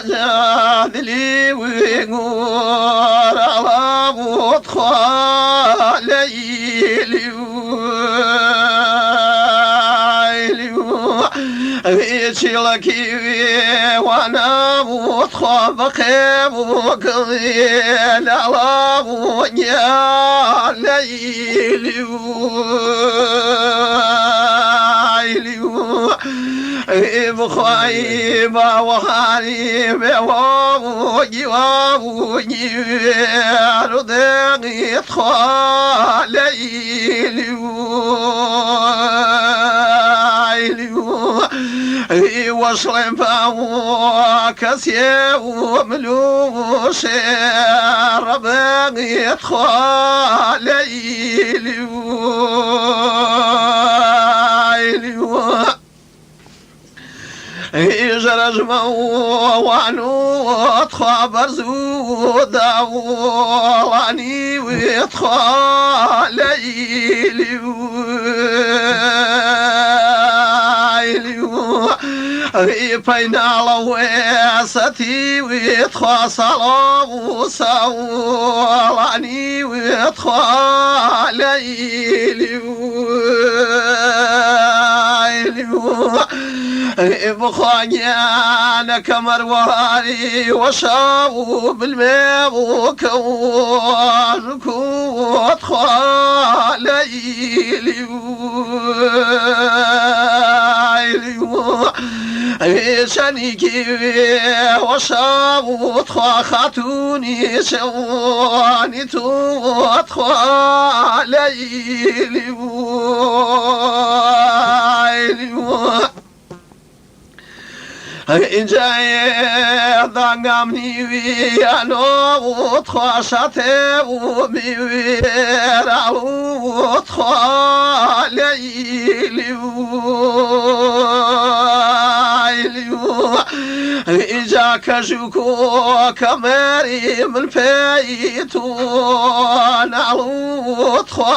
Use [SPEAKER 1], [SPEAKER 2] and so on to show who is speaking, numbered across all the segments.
[SPEAKER 1] وجادلي ويقول على بطخة ليلي ويشي لكي وانا بطخة بخيب وقضيل على بطخة ليلي بخايبة وحريبة وابوجي وابوجي رضيقي خاليلي وصل فاوكسي وملوش ربيقي خاليلي يجرج موانو خبر زودا واني ويتخاليلي بين لويستي ويتخاصل وصواني ويتخاليلي بخانيانا كمرواري وشاو بالماء وكواركوت خاليلي شانيكي وشاو خاتوني شواني توت خاليلي إن جاي ضاقمني ويانو وتخاشته وبيويرا وتخاليلي إن جاك جوكو كماري من فايتون وتخاليلي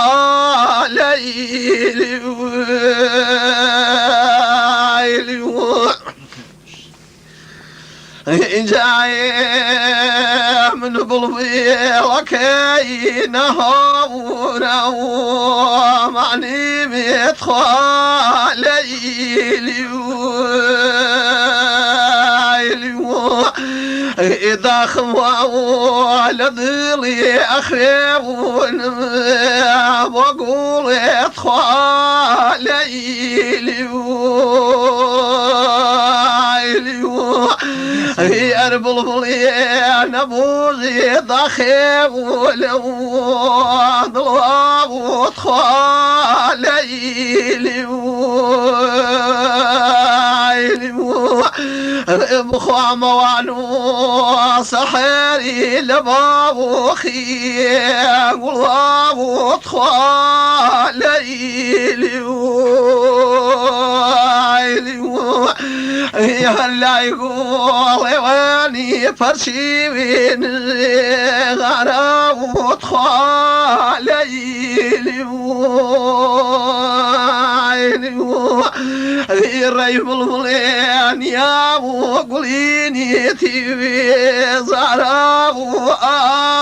[SPEAKER 1] إن جاي من بلبي وكينها ونومعني متخاليلي إذا خوا لذلي أخيبون وقول اتخاليلي يا بلبلي نبوزي ضخيب ولو ضلاب وتخاليلي بخوا موانو سحري لباب خيق والله وتخاليلي هلا يقول واني فرشي من غرام وتخاليلي الريب الولين يا وقليني تبي زراب وأغليلي